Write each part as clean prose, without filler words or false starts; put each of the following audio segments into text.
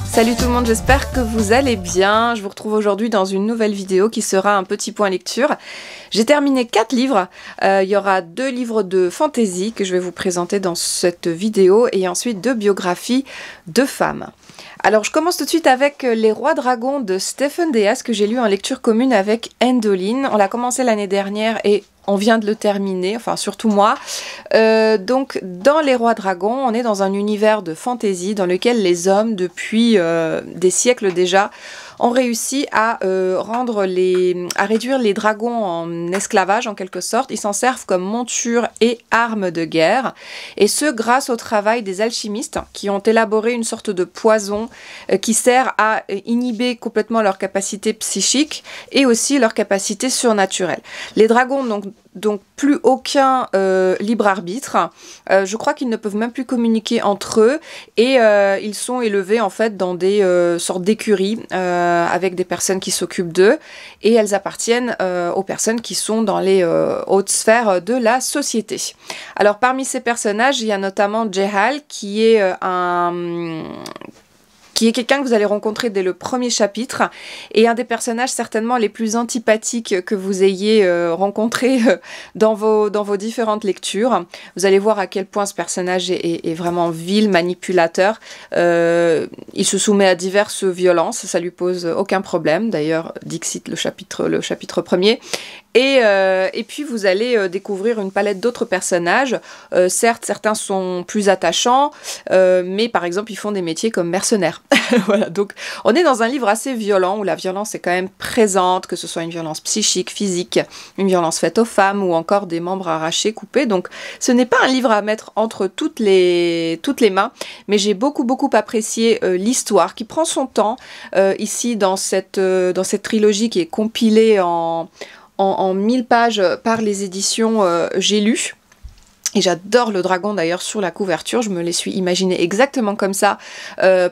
Salut tout le monde, j'espère que vous allez bien. Je vous retrouve aujourd'hui dans une nouvelle vidéo qui sera un petit point lecture. J'ai terminé 4 livres. Il y aura 2 livres de fantasy que je vais vous présenter dans cette vidéo et ensuite 2 biographies de femmes. Alors je commence tout de suite avec Les Rois Dragons de Stephen Deas que j'ai lu en lecture commune avec Endoline. On l'a commencé l'année dernière et on vient de le terminer, enfin surtout moi. Donc dans Les Rois Dragons, on est dans un univers de fantasy dans lequel les hommes, depuis des siècles déjà, ont réussi à réduire les dragons en esclavage en quelque sorte. Ils s'en servent comme monture et armes de guerre. Et ce grâce au travail des alchimistes qui ont élaboré une sorte de poison qui sert à inhiber complètement leur capacité psychique et aussi leur capacité surnaturelle. Les dragons donc plus aucun libre arbitre. Je crois qu'ils ne peuvent même plus communiquer entre eux et ils sont élevés en fait dans des sortes d'écuries avec des personnes qui s'occupent d'eux et elles appartiennent aux personnes qui sont dans les hautes sphères de la société. Alors parmi ces personnages, il y a notamment Jehal qui est quelqu'un que vous allez rencontrer dès le premier chapitre et un des personnages certainement les plus antipathiques que vous ayez rencontré dans vos différentes lectures. Vous allez voir à quel point ce personnage est vraiment vil, manipulateur. Il se soumet à diverses violences, ça lui pose aucun problème. D'ailleurs, Dixit, le chapitre premier. Et puis vous allez découvrir une palette d'autres personnages. Certes, certains sont plus attachants, mais par exemple, ils font des métiers comme mercenaires. Voilà, donc on est dans un livre assez violent, où la violence est quand même présente, que ce soit une violence psychique, physique, une violence faite aux femmes, ou encore des membres arrachés, coupés. Donc ce n'est pas un livre à mettre entre toutes les mains, mais j'ai beaucoup apprécié l'histoire, qui prend son temps, ici dans cette trilogie qui est compilée en 1000 pages par les éditions J'ai lu. Et j'adore le dragon d'ailleurs sur la couverture, je me les suis imaginé exactement comme ça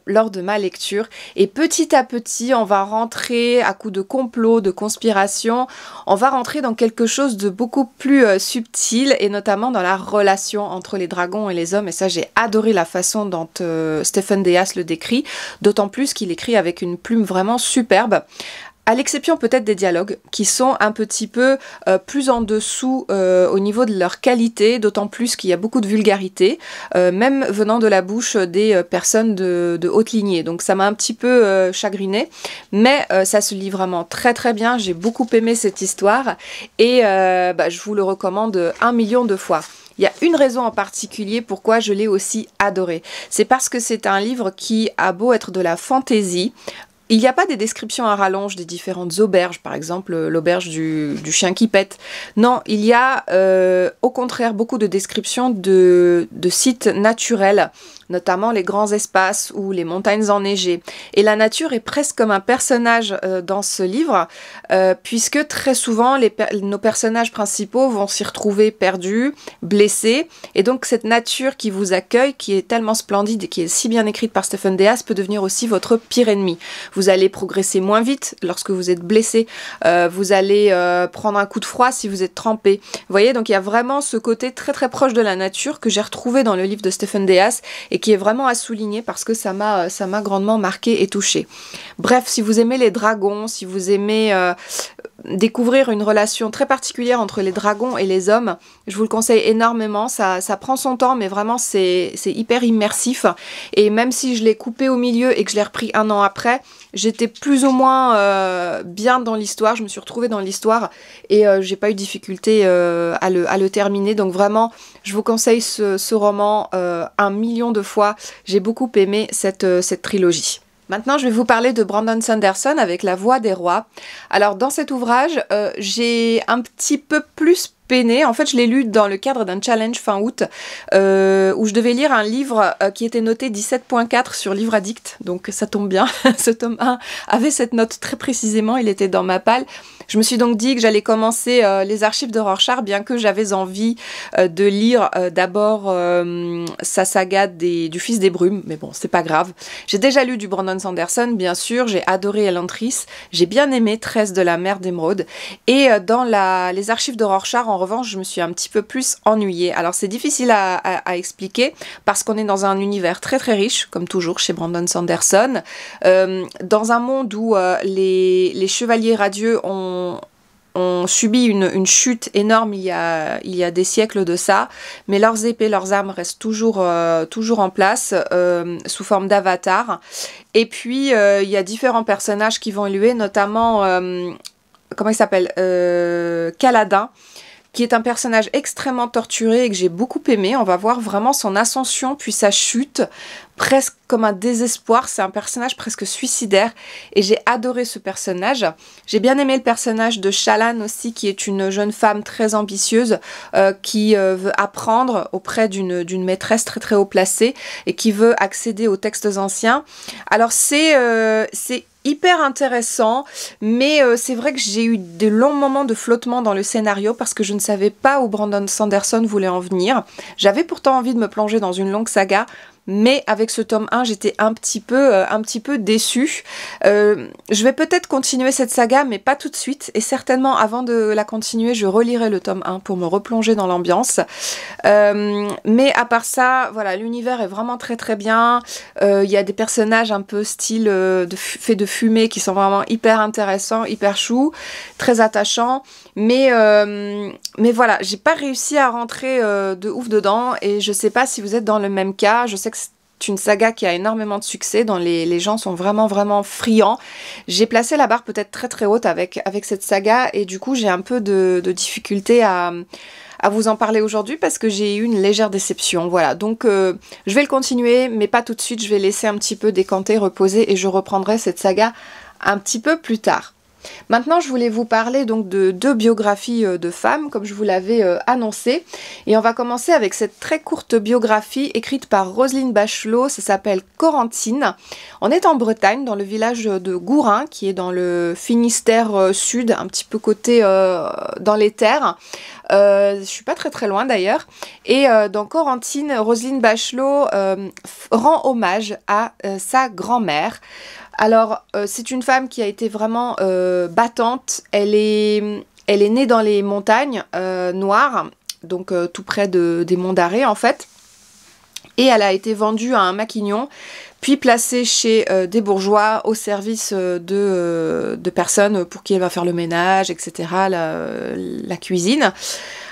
lors de ma lecture. Et petit à petit, on va rentrer à coups de complot, de conspiration, on va rentrer dans quelque chose de beaucoup plus subtil et notamment dans la relation entre les dragons et les hommes. Et ça, j'ai adoré la façon dont Stephen Deas le décrit, d'autant plus qu'il écrit avec une plume vraiment superbe. À l'exception peut-être des dialogues qui sont un petit peu plus en dessous au niveau de leur qualité, d'autant plus qu'il y a beaucoup de vulgarité, même venant de la bouche des personnes de haute lignée. Donc ça m'a un petit peu chagrinée, mais ça se lit vraiment très bien. J'ai beaucoup aimé cette histoire et je vous le recommande 1 million de fois. Il y a une raison en particulier pourquoi je l'ai aussi adoré. C'est parce que c'est un livre qui a beau être de la fantaisie. Il n'y a pas des descriptions à rallonge des différentes auberges, par exemple l'auberge du chien qui pète. Non, il y a au contraire beaucoup de descriptions de sites naturels, notamment les grands espaces ou les montagnes enneigées. Et la nature est presque comme un personnage dans ce livre, puisque très souvent nos personnages principaux vont s'y retrouver perdus, blessés, et donc cette nature qui vous accueille, qui est tellement splendide et qui est si bien écrite par Stephen Deas, peut devenir aussi votre pire ennemi. Vous allez progresser moins vite lorsque vous êtes blessé, vous allez prendre un coup de froid si vous êtes trempé. Vous voyez, donc il y a vraiment ce côté très proche de la nature que j'ai retrouvé dans le livre de Stephen Deas et qui est vraiment à souligner parce que ça m'a grandement marqué et touché. Bref, si vous aimez les dragons, si vous aimez découvrir une relation très particulière entre les dragons et les hommes, je vous le conseille énormément. Ça prend son temps, mais vraiment c'est hyper immersif. Et même si je l'ai coupé au milieu et que je l'ai repris 1 an après, j'étais plus ou moins bien dans l'histoire. Je me suis retrouvée dans l'histoire et j'ai pas eu de difficulté à le terminer. Donc vraiment, je vous conseille ce roman 1 million de fois. J'ai beaucoup aimé cette trilogie. Maintenant, je vais vous parler de Brandon Sanderson avec La Voix des Rois. Alors, dans cet ouvrage, j'ai un petit peu plus peiné. En fait, je l'ai lu dans le cadre d'un challenge fin août où je devais lire un livre qui était noté 17.4 sur Livre Addict. Donc, ça tombe bien. Ce tome 1 avait cette note très précisément. Il était dans ma palle. Je me suis donc dit que j'allais commencer les archives de Rorschach, bien que j'avais envie de lire d'abord sa saga du Fils des Brumes, mais bon, c'est pas grave. J'ai déjà lu du Brandon Sanderson, bien sûr, j'ai adoré Elantris, j'ai bien aimé 13 de la Mer d'Émeraude, et dans les archives de Rorschach, on en revanche, je me suis un petit peu plus ennuyée. Alors c'est difficile à expliquer parce qu'on est dans un univers très très riche, comme toujours chez Brandon Sanderson, dans un monde où les chevaliers radieux ont subi une chute énorme il y a des siècles de ça, mais leurs épées, leurs armes restent toujours en place, sous forme d'avatar. Et puis, il y a différents personnages qui vont évoluer, notamment, comment il s'appelle, Kaladin, qui est un personnage extrêmement torturé et que j'ai beaucoup aimé. On va voir vraiment son ascension puis sa chute, presque comme un désespoir. C'est un personnage presque suicidaire et j'ai adoré ce personnage. J'ai bien aimé le personnage de Shallan aussi, qui est une jeune femme très ambitieuse qui veut apprendre auprès d'une maîtresse très très haut placée et qui veut accéder aux textes anciens. Alors c'est hyper intéressant, mais c'est vrai que j'ai eu des longs moments de flottement dans le scénario parce que je ne savais pas où Brandon Sanderson voulait en venir. J'avais pourtant envie de me plonger dans une longue saga, mais avec ce tome 1, j'étais un petit peu déçue. Je vais peut-être continuer cette saga, mais pas tout de suite. Et certainement, avant de la continuer, je relirai le tome 1 pour me replonger dans l'ambiance. Mais à part ça, voilà, l'univers est vraiment très très bien. Il y a des personnages un peu style faits de fumée qui sont vraiment hyper intéressants, hyper chou, très attachants. Mais voilà, j'ai pas réussi à rentrer de ouf dedans et je sais pas si vous êtes dans le même cas. Je sais que c'est une saga qui a énormément de succès, dont les gens sont vraiment friands. J'ai placé la barre peut-être très très haute avec cette saga et du coup j'ai un peu de difficulté à vous en parler aujourd'hui parce que j'ai eu une légère déception. Voilà, donc je vais le continuer mais pas tout de suite. Je vais laisser un petit peu décanter, reposer et je reprendrai cette saga un petit peu plus tard. Maintenant, je voulais vous parler donc de 2 biographies de femmes, comme je vous l'avais annoncé. Et on va commencer avec cette très courte biographie écrite par Roselyne Bachelot. Ça s'appelle Corentine. On est en Bretagne, dans le village de Gourin, qui est dans le Finistère sud, un petit peu côté dans les terres. Je suis pas très très loin d'ailleurs. Et dans Corentine, Roselyne Bachelot rend hommage à sa grand-mère. Alors, c'est une femme qui a été vraiment battante. Elle est née dans les montagnes noires, donc tout près des monts d'Arrée en fait. Et elle a été vendue à un maquignon, puis placée chez des bourgeois au service de personnes pour qui elle va faire le ménage, etc., la cuisine.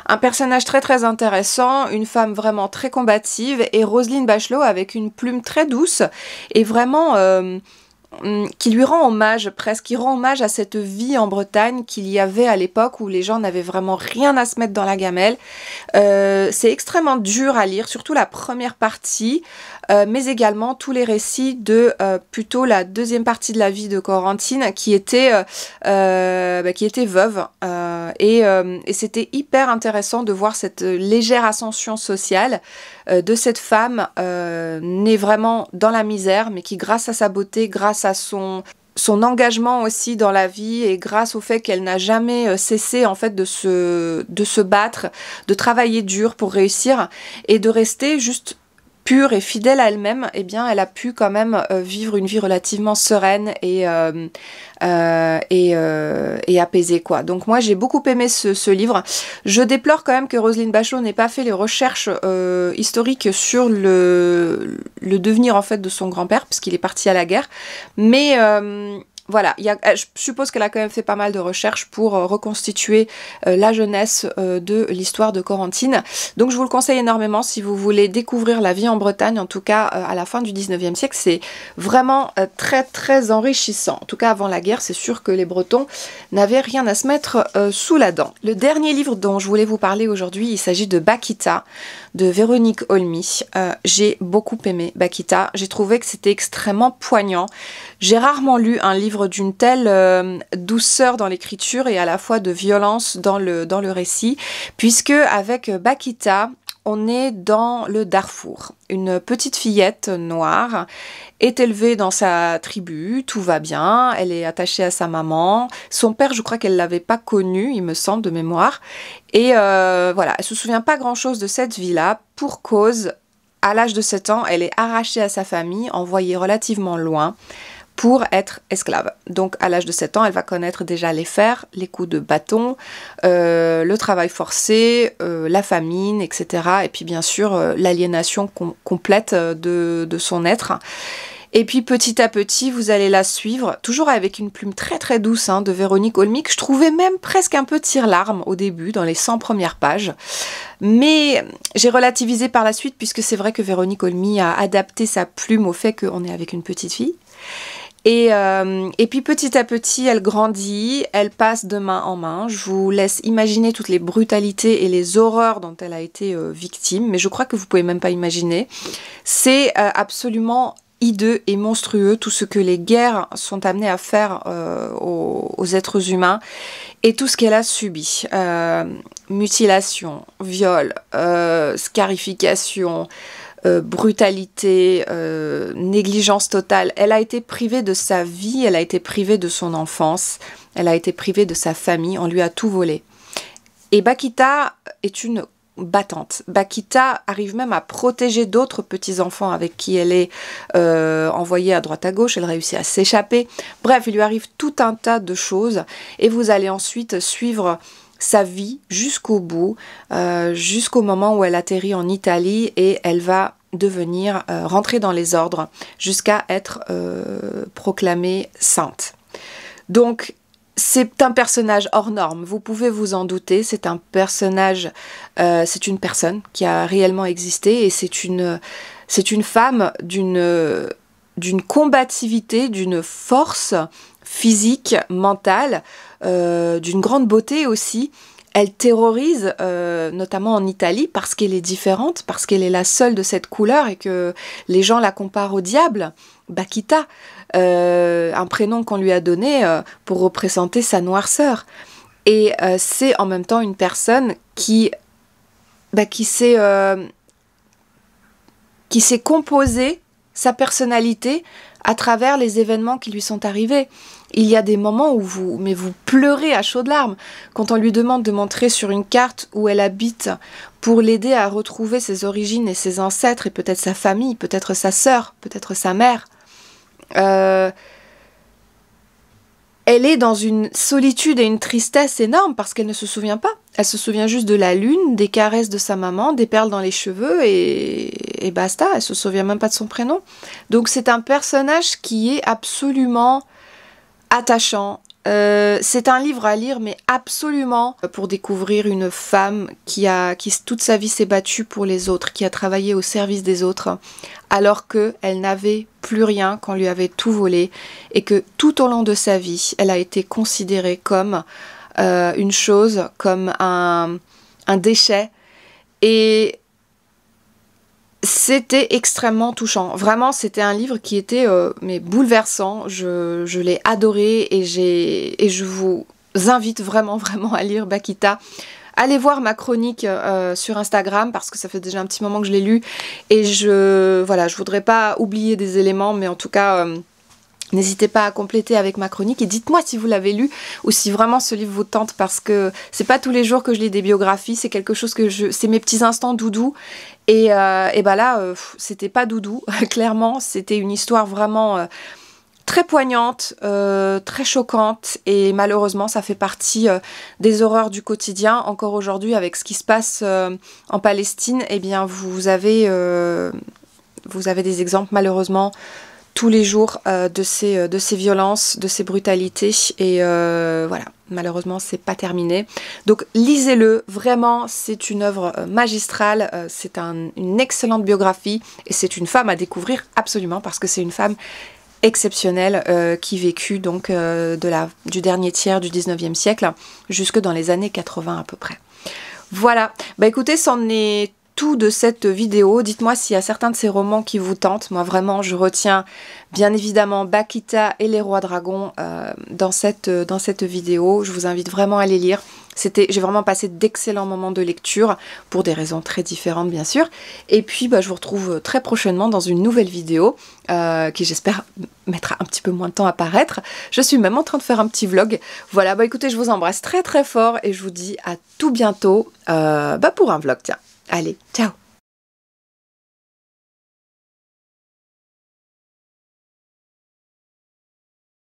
Un personnage très très intéressant, une femme vraiment très combative, et Roselyne Bachelot avec une plume très douce et vraiment qui lui rend hommage presque, qui rend hommage à cette vie en Bretagne qu'il y avait à l'époque où les gens n'avaient vraiment rien à se mettre dans la gamelle. C'est extrêmement dur à lire, surtout la première partie, mais également tous les récits de plutôt la deuxième partie de la vie de Corentine qui était veuve et c'était hyper intéressant de voir cette légère ascension sociale de cette femme née vraiment dans la misère mais qui grâce à sa beauté, grâce à son engagement aussi dans la vie et grâce au fait qu'elle n'a jamais cessé en fait de se battre, de travailler dur pour réussir et de rester juste pure et fidèle à elle-même, eh bien elle a pu quand même vivre une vie relativement sereine et apaisée quoi. Donc moi j'ai beaucoup aimé ce livre. Je déplore quand même que Roselyne Bachelot n'ait pas fait les recherches historiques sur le devenir en fait de son grand-père puisqu'il est parti à la guerre. Mais voilà, je suppose qu'elle a quand même fait pas mal de recherches pour reconstituer la jeunesse de l'histoire de Corentine. Donc je vous le conseille énormément si vous voulez découvrir la vie en Bretagne, en tout cas à la fin du 19e siècle. C'est vraiment très très enrichissant. En tout cas avant la guerre, c'est sûr que les Bretons n'avaient rien à se mettre sous la dent. Le dernier livre dont je voulais vous parler aujourd'hui, il s'agit de Bakita, de Véronique Olmy. J'ai beaucoup aimé Bakita. J'ai trouvé que c'était extrêmement poignant. J'ai rarement lu un livre d'une telle douceur dans l'écriture et à la fois de violence dans le récit, puisque avec Bakita, on est dans le Darfour. Une petite fillette noire est élevée dans sa tribu, tout va bien, elle est attachée à sa maman. Son père, je crois qu'elle ne l'avait pas connu, il me semble, de mémoire. Et voilà, elle ne se souvient pas grand-chose de cette vie-là, pour cause, à l'âge de 7 ans, elle est arrachée à sa famille, envoyée relativement loin, pour être esclave. Donc à l'âge de 7 ans, elle va connaître déjà les fers, les coups de bâton, le travail forcé, la famine, etc. Et puis bien sûr l'aliénation complète de son être. Et puis petit à petit, vous allez la suivre, toujours avec une plume très très douce de Véronique Olmy, que je trouvais même presque un peu tire-larme au début, dans les 100 premières pages. Mais j'ai relativisé par la suite, puisque c'est vrai que Véronique Olmy a adapté sa plume au fait qu'on est avec une petite fille. Et puis petit à petit, elle grandit, elle passe de main en main. Je vous laisse imaginer toutes les brutalités et les horreurs dont elle a été victime, mais je crois que vous pouvez même pas imaginer. C'est absolument hideux et monstrueux tout ce que les guerres sont amenées à faire aux êtres humains et tout ce qu'elle a subi. Mutilation, viol, scarification, brutalité, négligence totale. Elle a été privée de sa vie, elle a été privée de son enfance, elle a été privée de sa famille, on lui a tout volé. Et Bakita est une battante. Bakita arrive même à protéger d'autres petits-enfants avec qui elle est envoyée à droite à gauche, elle réussit à s'échapper. Bref, il lui arrive tout un tas de choses et vous allez ensuite suivre sa vie jusqu'au bout, jusqu'au moment où elle atterrit en Italie et elle va devenir, rentrer dans les ordres jusqu'à être proclamée sainte. Donc, c'est un personnage hors norme, vous pouvez vous en douter, c'est un personnage, c'est une personne qui a réellement existé et c'est une femme d'une combativité, d'une force physique, mentale, d'une grande beauté aussi. Elle terrorise, notamment en Italie, parce qu'elle est différente, parce qu'elle est la seule de cette couleur et que les gens la comparent au diable, Bakita, un prénom qu'on lui a donné pour représenter sa noirceur. Et c'est en même temps une personne qui s'est composée sa personnalité à travers les événements qui lui sont arrivés. Il y a des moments où vous pleurez à chaudes larmes quand on lui demande de montrer sur une carte où elle habite pour l'aider à retrouver ses origines et ses ancêtres et peut-être sa famille, peut-être sa sœur, peut-être sa mère. Elle est dans une solitude et une tristesse énorme parce qu'elle ne se souvient pas. Elle se souvient juste de la lune, des caresses de sa maman, des perles dans les cheveux et basta. Elle se souvient même pas de son prénom. Donc c'est un personnage qui est absolument attachant. C'est un livre à lire, mais absolument pour découvrir une femme qui toute sa vie s'est battue pour les autres, qui a travaillé au service des autres, alors qu'elle n'avait plus rien, qu'on lui avait tout volé, et que tout au long de sa vie, elle a été considérée comme une chose, comme un déchet, et c'était extrêmement touchant. Vraiment, c'était un livre qui était mais bouleversant. Je l'ai adoré et je vous invite vraiment à lire Bakita. Allez voir ma chronique sur Instagram parce que ça fait déjà un petit moment que je l'ai lu et je voudrais pas oublier des éléments, mais en tout cas n'hésitez pas à compléter avec ma chronique et dites-moi si vous l'avez lu ou si vraiment ce livre vous tente, parce que c'est pas tous les jours que je lis des biographies, c'est quelque chose c'est mes petits instants doudou et bah là c'était pas doudou, clairement c'était une histoire vraiment très poignante, très choquante et malheureusement ça fait partie des horreurs du quotidien. Encore aujourd'hui avec ce qui se passe en Palestine, eh bien vous avez des exemples malheureusement tous les jours de ces violences, de ces brutalités et voilà, malheureusement c'est pas terminé. Donc lisez-le, vraiment c'est une œuvre magistrale, c'est une excellente biographie et c'est une femme à découvrir absolument parce que c'est une femme exceptionnelle qui vécut donc du dernier tiers du 19e siècle jusque dans les années 80 à peu près. Voilà, bah écoutez, c'en est tout de cette vidéo. Dites-moi s'il y a certains de ces romans qui vous tentent. Moi vraiment je retiens bien évidemment Bakita et les rois dragons dans cette vidéo. Je vous invite vraiment à les lire. J'ai vraiment passé d'excellents moments de lecture pour des raisons très différentes bien sûr. Et puis bah, je vous retrouve très prochainement dans une nouvelle vidéo qui j'espère mettra un petit peu moins de temps à paraître. Je suis même en train de faire un petit vlog. Voilà, bah écoutez, je vous embrasse très fort et je vous dis à tout bientôt pour un vlog. Tiens, allez, ciao!